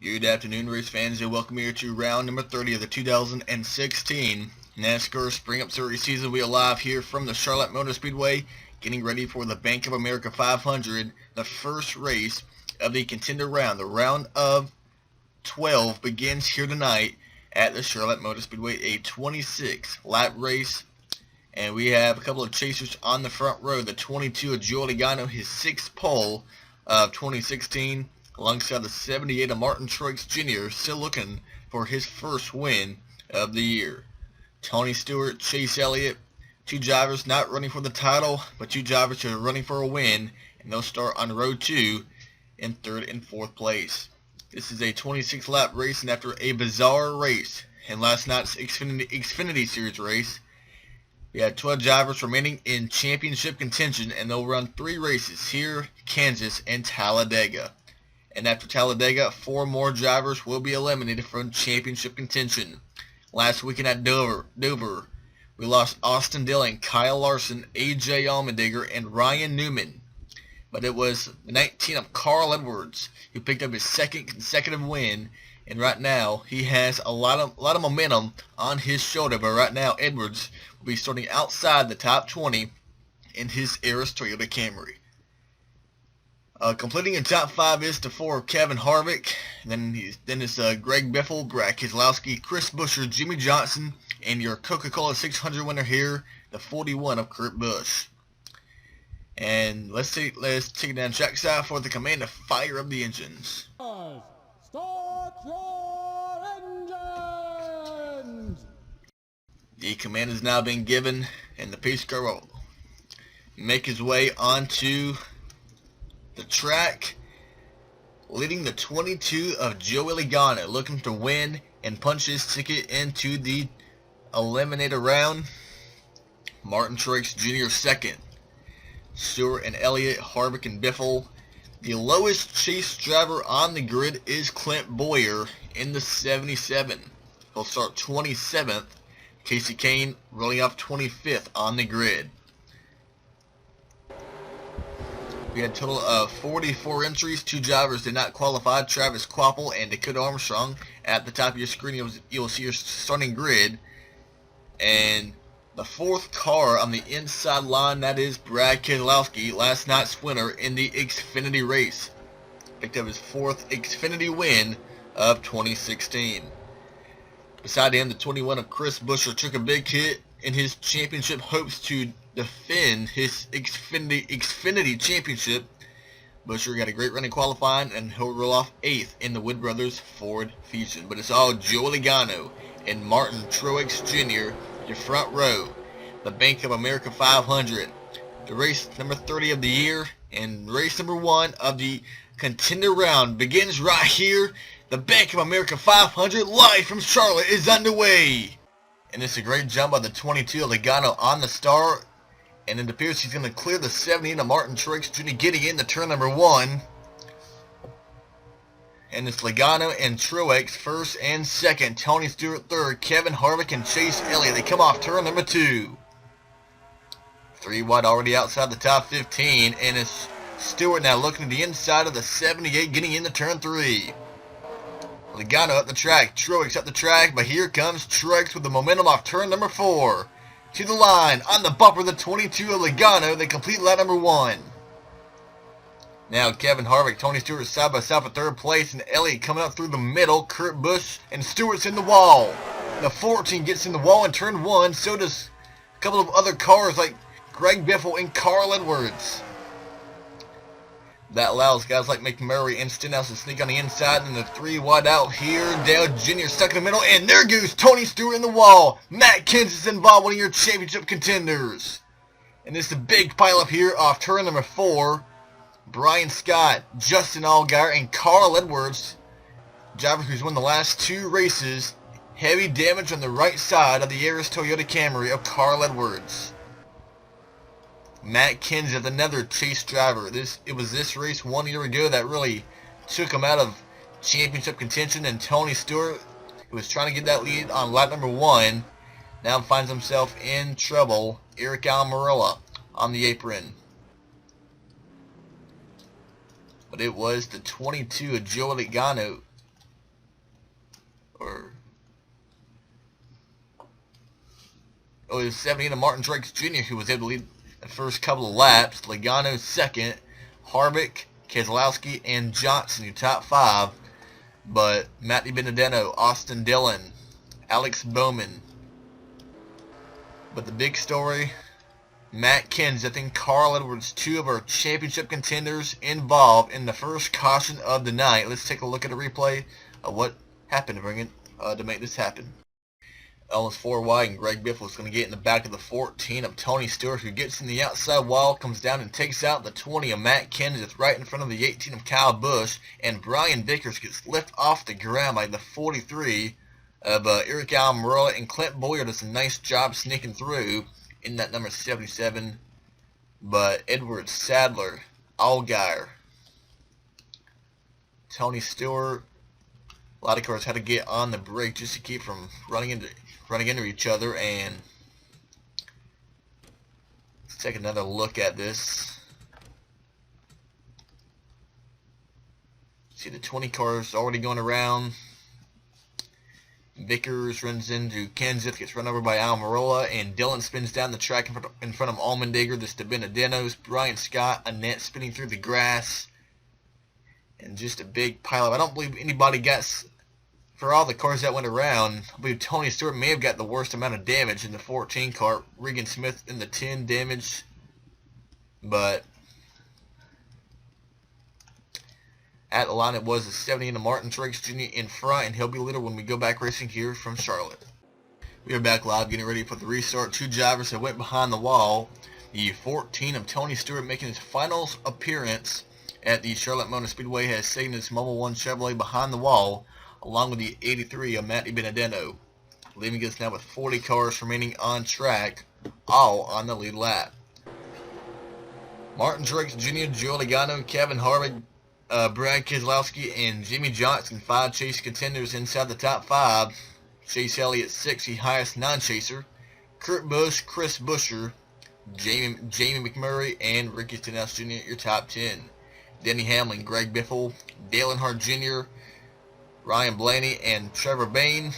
Good afternoon, race fans, and welcome here to round number 30 of the 2016 NASCAR Spring Up Series season. We are live here from the Charlotte Motor Speedway, getting ready for the Bank of America 500, the first race of the contender round. The round of 12 begins here tonight at the Charlotte Motor Speedway, a 26-lap race. And we have a couple of chasers on the front row. The 22 of Joey Logano, his sixth pole of 2016. Alongside the 78 of Martin Truex Jr., still looking for his first win of the year. Tony Stewart, Chase Elliott, two drivers not running for the title, but two drivers who are running for a win, and they'll start on row 2 in third and fourth place. This is a 26-lap race, and after a bizarre race in last night's Xfinity Series race, we had 12 drivers remaining in championship contention, and they'll run 3 races here, Kansas, and Talladega. And after Talladega, 4 more drivers will be eliminated from championship contention. Last weekend at Dover, we lost Austin Dillon, Kyle Larson, AJ Allmendinger, and Ryan Newman. But it was the 19 of Carl Edwards who picked up his second consecutive win, and right now he has a lot of momentum on his shoulder. But right now Edwards will be starting outside the top 20 in his Eris Toyota Camry. Completing in top 5 is the 4 of Kevin Harvick. Then it's Greg Biffle, Brad Keselowski, Chris Buescher, Jimmy Johnson, and your Coca-Cola 600 winner here, the 41 of Kurt Busch. And let's take it down trackside for the command to fire up the engines. Start your engines! The command has now been given, and the pace car will make his way onto the track, leading the 22 of Joey Logano, looking to win and punch his ticket into the eliminator round. Martin Truex Jr. second. Stewart and Elliott, Harvick and Biffle. The lowest chase driver on the grid is Clint Bowyer in the 77. He'll start 27th. Casey Kane rolling off 25th on the grid. We had a total of 44 entries. 2 drivers did not qualify, Travis Kvapil and Dakota Armstrong. At the top of your screen, you'll see your starting grid. And the 4th car on the inside line, that is Brad Keselowski, last night's winner in the Xfinity race. Picked up his 4th Xfinity win of 2016. Beside him, the 21 of Chris Buescher took a big hit in his championship hopes to defend his Xfinity championship. Buescher got a great run in qualifying, and he'll roll off 8th in the Wood Brothers Ford Fusion. But it's all Joey Logano and Martin Truex Jr., your front row. The Bank of America 500. The race number 30 of the year, and race number 1 of the contender round begins right here. The Bank of America 500 live from Charlotte is underway. And it's a great jump by the 22 of Logano on the start. And it appears he's going to clear the 78 of Martin Truex Jr. getting into turn number 1. And it's Logano and Truex first and second. Tony Stewart third. Kevin Harvick and Chase Elliott. They come off turn number 2. 3 wide already outside the top 15. And it's Stewart now looking to the inside of the 78 getting into turn 3. Logano up the track, Truex up the track, but here comes Truex with the momentum off turn number 4. To the line, on the bumper, the 22 of Logano, they complete lap number 1. Now Kevin Harvick, Tony Stewart side by side for 3rd place, and Elliott coming up through the middle, Kurt Busch, and Stewart's in the wall. The 14 gets in the wall in turn 1, so does a couple of other cars like Greg Biffle and Carl Edwards. That allows guys like McMurray and Stenhouse to sneak on the inside, and the 3 wide out here. Dale Jr. stuck in the middle, and there goes Tony Stewart in the wall. Matt Kenseth is involved, one of your championship contenders. And it's a big pileup here off turn number 4. Brian Scott, Justin Allgaier, and Carl Edwards, driver who's won the last 2 races. Heavy damage on the right side of the Eris Toyota Camry of Carl Edwards. Matt Kenseth, another chase driver. It was this race 1 year ago that really took him out of championship contention, and Tony Stewart, who was trying to get that lead on lap number 1, now finds himself in trouble. Eric Almirola on the apron. But it was the 22 of Joey Logano Or it was 17 of Martin Truex Jr. who was able to lead the first couple of laps. Logano second. Harvick, Keselowski, and Johnson, your top five. But Matty Benedetto, Austin Dillon, Alex Bowman. But the big story, Matt Kenseth and Carl Edwards, two of our championship contenders, involved in the first caution of the night. Let's take a look at a replay of what happened to make this happen. Almost 4 wide, and Greg Biffle is going to get in the back of the 14 of Tony Stewart, who gets in the outside wall, comes down and takes out the 20 of Matt Kenseth right in front of the 18 of Kyle Busch, and Brian Vickers gets lifted off the ground by the 43 of Eric Almirola, and Clint Bowyer does a nice job sneaking through in that number 77, but Edwards, Sadler, Allgaier, Tony Stewart, a lot of cars had to get on the brake just to keep from running into each other. And let's take another look at this. See the 20 cars already going around. Vickers runs into Kenseth, gets run over by Almirola, and Dillon spins down the track in front of Allmendinger. This to Benedetto's, Brian Scott, Annette spinning through the grass, and just a big pile of. I don't believe anybody got. For all the cars that went around, I believe Tony Stewart may have got the worst amount of damage in the 14 car. Regan Smith in the 10 damage. But at the line, it was the 70 of Martin Truex Jr. in front, and he'll be later when we go back racing here from Charlotte. We are back live, getting ready for the restart. Two drivers that went behind the wall. The 14 of Tony Stewart making his final appearance at the Charlotte Motor Speedway has taken his Mobil 1 Chevrolet behind the wall, along with the 83 of Matty Benedetto, leaving us now with 40 cars remaining on track, all on the lead lap. Martin Truex Jr., Joe Logano, Kevin Harvick, Brad Keselowski, and Jimmy Johnson, 5 chase contenders inside the top 5. Chase Elliott, 6, the highest non-chaser. Kurt Busch, Chris Buescher, Jamie McMurray, and Ricky Stenhouse Jr., your top 10. Denny Hamlin, Greg Biffle, Dale Earnhardt Jr., Ryan Blaney and Trevor Bayne,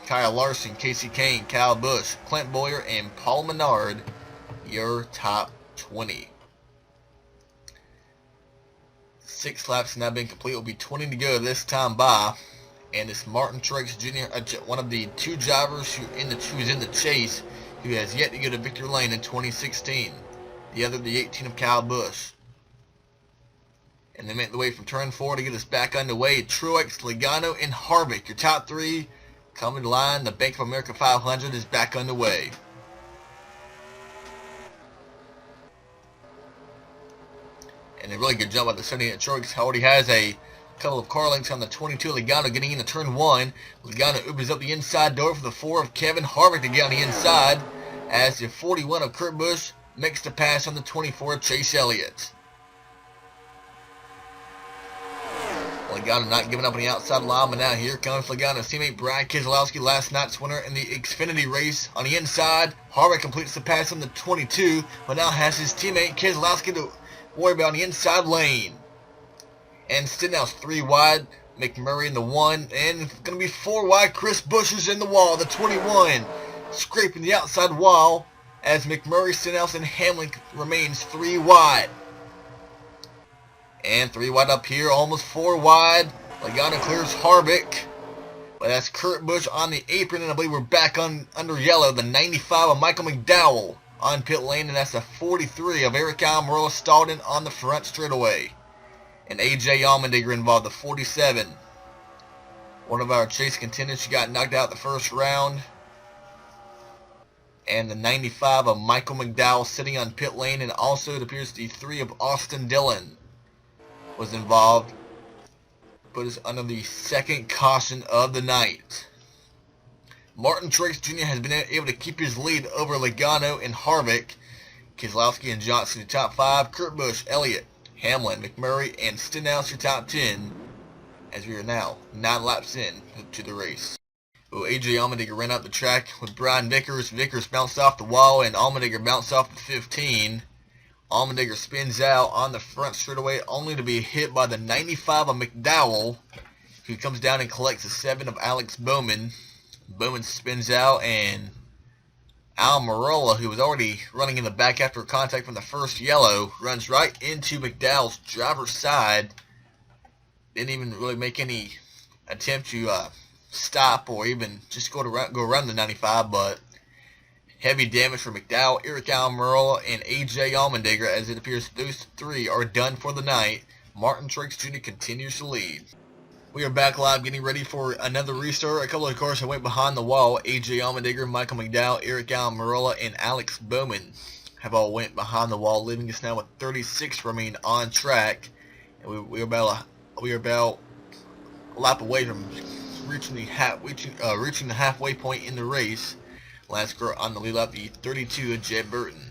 Kyle Larson, Casey Kane, Kyle Busch, Clint Bowyer, and Paul Menard, your top 20. 6 laps have now been complete. It will be 20 to go this time by. And it's Martin Truex Jr., one of the 2 drivers who's in the chase, who has yet to go to victory lane in 2016. The other, the 18 of Kyle Busch. And they make the way from turn 4 to get us back underway. Truex, Logano, and Harvick, your top 3, coming to line. The Bank of America 500 is back underway. And a really good job by the 78 Truex. Already has a couple of car lengths on the 22 Logano getting into turn 1. Logano opens up the inside door for the 4 of Kevin Harvick to get on the inside, as the 41 of Kurt Busch makes the pass on the 24 of Chase Elliott. Logano not giving up on the outside line, but now here comes Logano's teammate Brad Keselowski, last night's winner in the Xfinity race. On the inside, Harvick completes the pass on the 22, but now has his teammate Keselowski to worry about on the inside lane. And Stenhouse 3 wide, McMurray in the 1, and it's going to be 4 wide. Chris Buescher's in the wall, the 21, scraping the outside wall, as McMurray, Stenhouse, and Hamlin remains 3 wide. And 3 wide up here, almost 4 wide. Logano clears Harvick. But that's Kurt Busch on the apron, and I believe we're back under yellow. The 95 of Michael McDowell on pit lane, and that's the 43 of Eric Almirola stalled in on the front straightaway. And A.J. Allmendinger involved, the 47. One of our chase contenders, she got knocked out the first round. And the 95 of Michael McDowell sitting on pit lane, and also it appears the 3 of Austin Dillon was involved, put us under the second caution of the night. Martin Truex Jr. has been able to keep his lead over Logano and Harvick. Keselowski and Johnson, your top 5. Kurt Busch, Elliott, Hamlin, McMurray, and Stenhouse, your top 10, as we are now 9 laps in to the race. Well, A.J. Allmendinger ran up the track with Brian Vickers. Vickers bounced off the wall, and Allmendinger bounced off the 15. Allmendinger spins out on the front straightaway, only to be hit by the 95 of McDowell. who comes down and collects a 7 of Alex Bowman. Bowman spins out, and Almirola, who was already running in the back after contact from the first yellow, runs right into McDowell's driver's side. Didn't even really make any attempt to stop or even just go around the 95, but heavy damage for McDowell, Eric Almirola, and A.J. Allmendinger, as it appears those three are done for the night. Martin Truex Jr. continues to lead. We are back live getting ready for another restart. A couple of cars that went behind the wall. A.J. Allmendinger, Michael McDowell, Eric Almirola, and Alex Bowman have all went behind the wall, leaving us now with 36 remain on track. And we are about a lap away from reaching the halfway point in the race. Last car on the lead lap, the 32 of Jed Burton.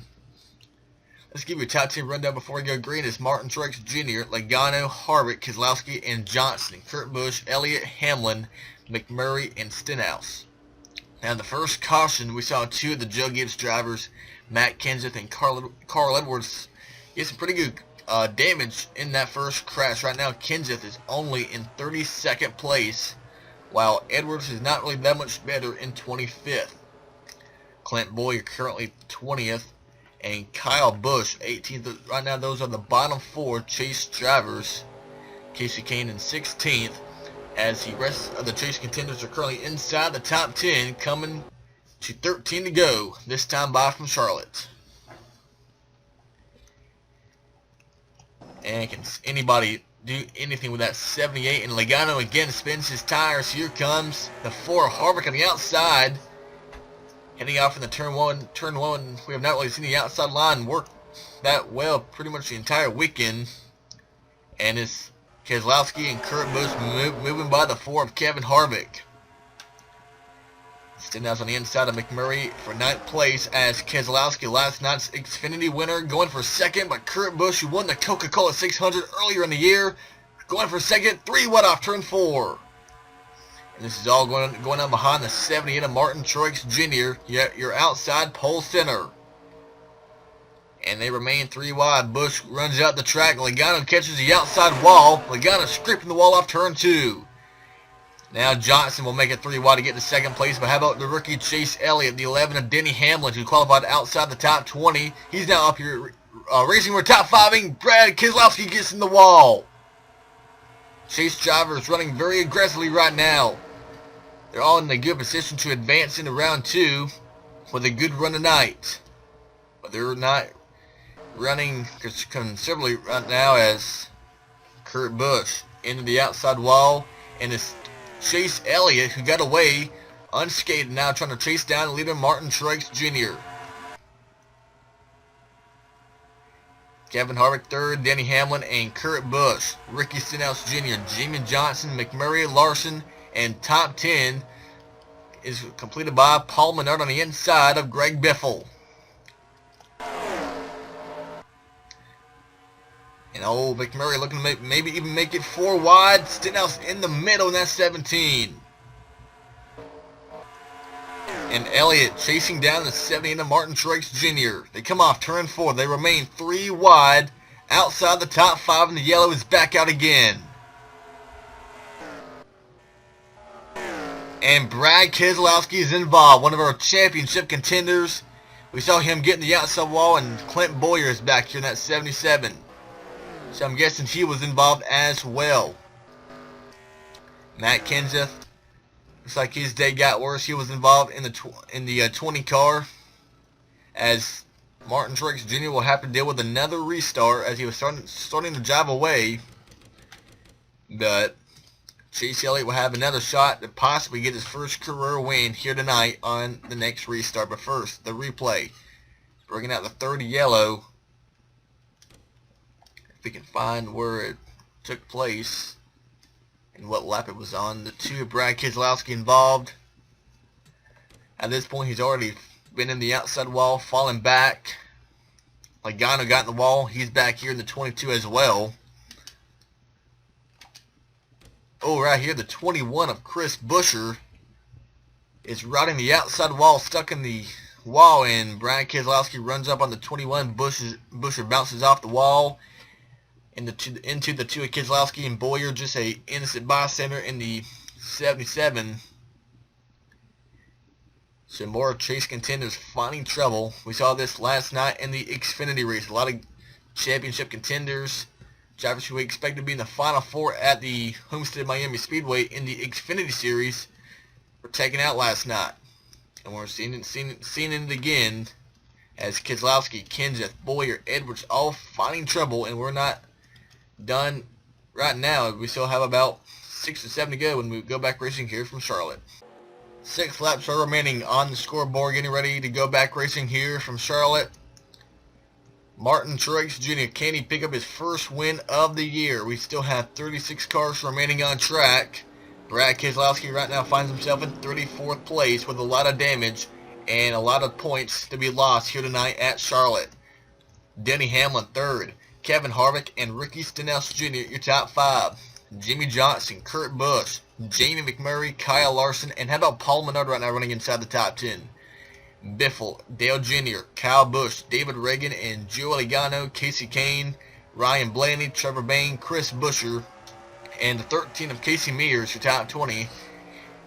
Let's give you a top 10 rundown before we go green. It's Martin Truex Jr., Logano, Harvick, Keselowski, and Johnson. Kurt Busch, Elliott, Hamlin, McMurray, and Stenhouse. Now, in the first caution, we saw two of the Joe Gibbs drivers, Matt Kenseth and Carl Edwards, get some pretty good damage in that first crash. Right now, Kenseth is only in 32nd place, while Edwards is not really that much better in 25th. Clint Boyer currently 20th, and Kyle Busch 18th. Right now, those are the bottom four Chase drivers. Casey Kane in 16th, as the rest of the Chase contenders are currently inside the top 10, coming to 13 to go, this time by from Charlotte. And can anybody do anything with that 78? And Logano again spins his tires. Here comes the 4 Harvick on the outside, heading out from the turn one. We have not really seen the outside line work that well pretty much the entire weekend. And it's Keselowski and Kurt Busch moving by the 4 of Kevin Harvick. Stenhouse on the inside of McMurray for 9th place, as Keselowski, last night's Xfinity winner, going for second, but Kurt Busch, who won the Coca-Cola 600 earlier in the year, going for second, 3 wide off turn 4. And this is all going on behind the 78 of Martin Truex Jr., your outside pole center. And they remain 3 wide. Busch runs out the track. Logano catches the outside wall. Logano scraping the wall off turn 2. Now Johnson will make it 3 wide to get to second place. But how about the rookie Chase Elliott, the 11 of Denny Hamlin, who qualified outside the top 20. He's now up here racing for top 5ing. Brad Keselowski gets in the wall. Chase drivers running very aggressively right now. They're all in a good position to advance into round 2 with a good run tonight. But they're not running considerably right now, as Kurt Busch into the outside wall, and it's Chase Elliott, who got away unscathed, now trying to chase down leader Martin Truex Jr. Kevin Harvick 3rd, Denny Hamlin, and Kurt Busch. Ricky Stenhouse Jr., Jimmy Johnson, McMurray, Larson, and top 10 is completed by Paul Menard on the inside of Greg Biffle. And old McMurray looking to maybe even make it 4 wide. Stenhouse in the middle in that 17. And Elliott chasing down the 78 of Martin Truex Jr. They come off turn 4. They remain 3 wide. Outside the top 5, and the yellow is back out again. And Brad Keselowski is involved, one of our championship contenders. We saw him getting the outside wall, and Clint Boyer is back here in that 77. So I'm guessing he was involved as well. Matt Kenseth, looks like his day got worse. He was involved in the 20 car, as Martin Truex Jr. will have to deal with another restart, as he was starting to drive away. But Chase Elliott will have another shot to possibly get his first career win here tonight on the next restart. But first, the replay. Bringing out the 30 yellow. If we can find where it took place and what lap it was on. The 2 of Brad Keselowski involved. At this point, he's already been in the outside wall, falling back. Logano got in the wall. He's back here in the 22 as well. Oh, right here, the 21 of Chris Buescher is riding the outside wall, stuck in the wall, and Brad Keselowski runs up on the 21. Buescher bounces off the wall, into the two of Keselowski and Boyer, just a innocent bystander in the 77. So more chase contenders finding trouble. We saw this last night in the Xfinity race. A lot of championship contenders, drivers who we expect to be in the Final Four at the Homestead Miami Speedway in the Xfinity Series, were taken out last night. And we're seeing it again as Keselowski, Kenseth, Boyer, Edwards all finding trouble, and we're not done right now. We still have about 6 or 7 to go when we go back racing here from Charlotte. 6 laps are remaining on the scoreboard, getting ready to go back racing here from Charlotte. Martin Truex Jr., can he pick up his first win of the year? We still have 36 cars remaining on track. Brad Keselowski right now finds himself in 34th place with a lot of damage and a lot of points to be lost here tonight at Charlotte. Denny Hamlin 3rd. Kevin Harvick and Ricky Stenhouse Jr., your top 5. Jimmy Johnson, Kurt Busch, Jamie McMurray, Kyle Larson, and how about Paul Menard right now running inside the top 10? Biffle, Dale Jr., Kyle Busch, David Reagan, and Joe Logano, Casey Kane, Ryan Blaney, Trevor Bayne, Chris Buescher, and the 13 of Casey Mears, your top 20.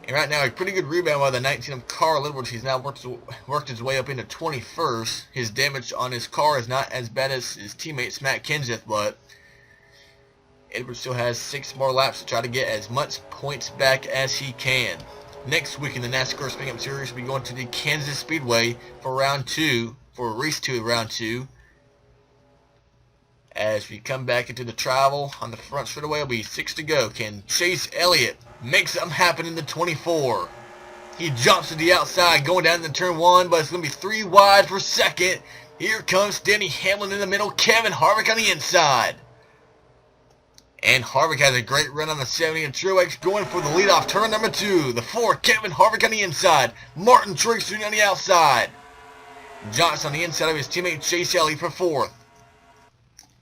And right now, a pretty good rebound by the 19 of Carl Edwards. He's now worked his way up into 21st. His damage on his car is not as bad as his teammates Matt Kenseth, but Edwards still has 6 more laps to try to get as much points back as he can. Next week in the NASCAR Speedway Series, we'll be going to the Kansas Speedway for race 2 of round 2. As we come back into the travel on the front straightaway, it'll be 6 to go. Can Chase Elliott make something happen in the 24? He jumps to the outside going down into turn 1, but it's going to be 3 wide for second. Here comes Denny Hamlin in the middle, Kevin Harvick on the inside. And Harvick has a great run on the 70, and Truex going for the leadoff turn number 2. The 4, Kevin Harvick on the inside. Martin Truex Jr. on the outside. Johnson on the inside of his teammate Chase Elliott for 4th.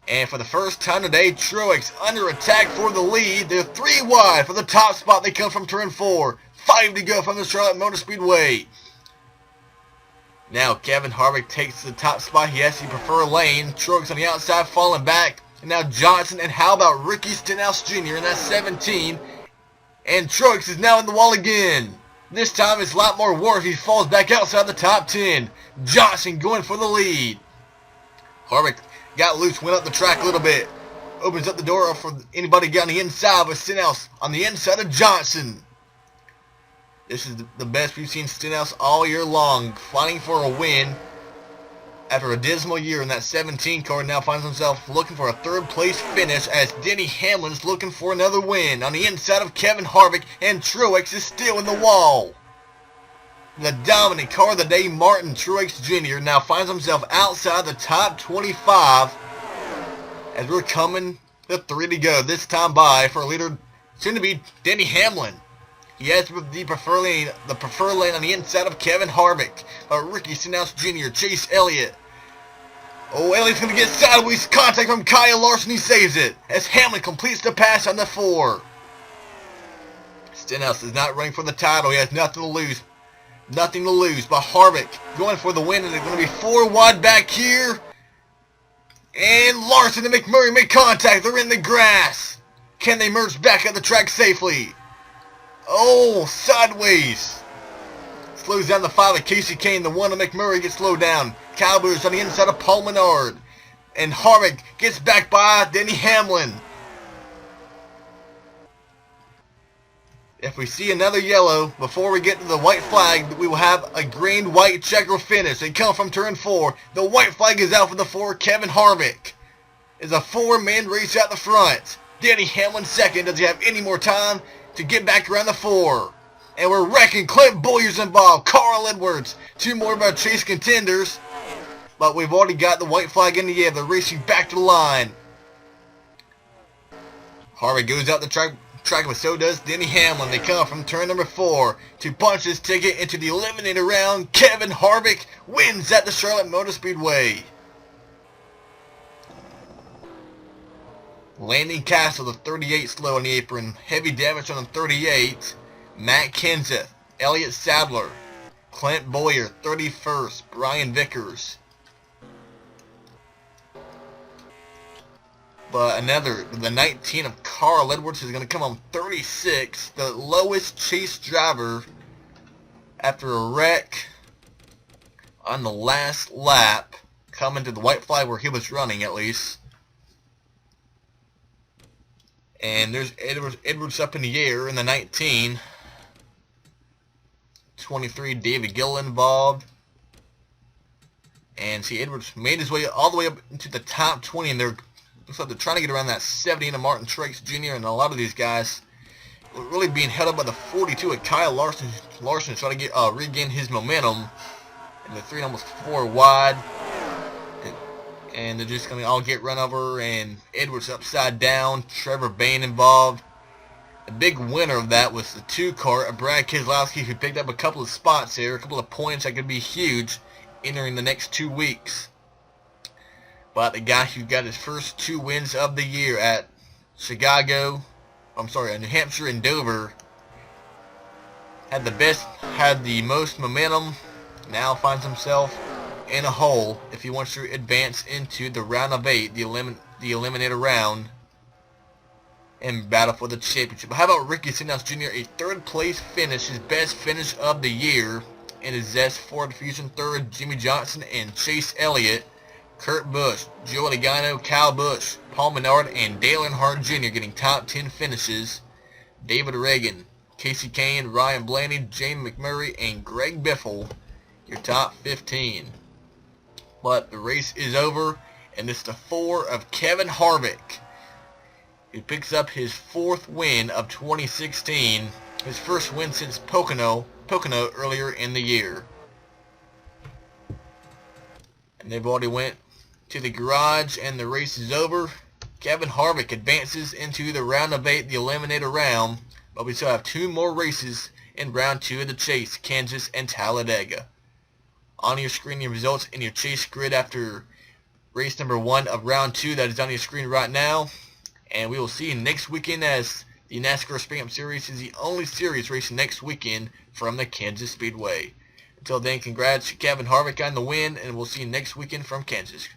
And for the first time today, Truex under attack for the lead. They're 3 wide for the top spot. They come from turn 4. 5 to go from the Charlotte Motor Speedway. Now Kevin Harvick takes the top spot. He has the preferred lane. Truex on the outside falling back. And now Johnson, and how about Ricky Stenhouse Jr. in that 17. And Truex is now in the wall again. This time it's a lot more work. He falls back outside the top 10. Johnson going for the lead. Harvick got loose, went up the track a little bit. Opens up the door for anybody to get on the inside, with Stenhouse on the inside of Johnson. This is the best we've seen Stenhouse all year long, fighting for a win. After a dismal year in that 17 car, now finds himself looking for a 3rd place finish as Denny Hamlin's looking for another win on the inside of Kevin Harvick, and Truex is still in the wall. The dominant car of the day, Martin Truex Jr., now finds himself outside the top 25 as we're coming to 3 to go. This time by for leader soon to be Denny Hamlin. He has the preferred lane on the inside of Kevin Harvick. Ricky Stenhouse Jr., Chase Elliott. Oh, Elliott's going to get sideways contact from Kyle Larson. He saves it as Hamlin completes the pass on the 4. Stenhouse is not running for the title. He has nothing to lose. Nothing to lose. But Harvick going for the win, and they're going to be 4 wide back here. And Larson and McMurray make contact. They're in the grass. Can they merge back at the track safely? Oh, sideways. Slows down the 5 of Casey Kane. The 1 of McMurray gets slowed down. Cowboys on the inside of Paul Menard. And Harvick gets back by Denny Hamlin. If we see another yellow before we get to the white flag, we will have a green-white checker finish. They come from turn 4. The white flag is out for the 4. Kevin Harvick is a 4-man race out the front. Denny Hamlin second. Does he have any more time to get back around the 4? And we're wrecking. Clint Bowyer's involved. Carl Edwards. 2 more of our chase contenders. But we've already got the white flag in the air. They're racing back to the line. Harvick goes out the track, but so does Denny Hamlin. They come from turn number 4 to punch his ticket into the eliminator round. Kevin Harvick wins at the Charlotte Motor Speedway. Landon Castle, the 38, slow on the apron. Heavy damage on the 38. Matt Kenseth, Elliott Sadler, Clint Bowyer, 31st. Brian Vickers. But the 19 of Carl Edwards is going to come on 36, the lowest chase driver after a wreck on the last lap, coming to the white flag where he was running at least. And there's Edwards up in the air in the 19. 23, David Gill involved. And see, Edwards made his way all the way up into the top 20, and looks like they're trying to get around that 70 of Martin Truex Jr. and a lot of these guys really being held up by the 42 of Kyle Larson. Larson trying to get regain his momentum, and the 3 almost 4 wide, and they're just going to all get run over. And Edwards upside down. Trevor Bayne involved. The big winner of that was the 2 car of Brad Keselowski, who picked up a couple of spots here, a couple of points that could be huge entering the next 2 weeks. But the guy who got his first 2 wins of the year at New Hampshire and Dover, had the most momentum, now finds himself in a hole if he wants to advance into the round of 8, the eliminator round, and battle for the championship. But how about Ricky Stenhouse Jr., a 3rd place finish, his best finish of the year, in his Zest Ford Fusion 3rd, Jimmy Johnson and Chase Elliott, Kurt Busch, Joey Logano, Kyle Busch, Paul Menard, and Dale Earnhardt Jr. getting top 10 finishes. David Reagan, Casey Kane, Ryan Blaney, Jamie McMurray, and Greg Biffle, your top 15. But the race is over, and it's the 4 of Kevin Harvick, who picks up his 4th win of 2016, his first win since Pocono earlier in the year. And they've already went to the garage, and the race is over. Kevin Harvick advances into the round of 8, the eliminator round, but we still have 2 more races in round 2 of the chase, Kansas and Talladega. On your screen, your results in your chase grid after race number 1 of round 2, that is on your screen right now. And we will see you next weekend, as the NASCAR Spring Up Series is the only series racing next weekend from the Kansas Speedway. Until then, congrats to Kevin Harvick on the win, and we'll see you next weekend from Kansas.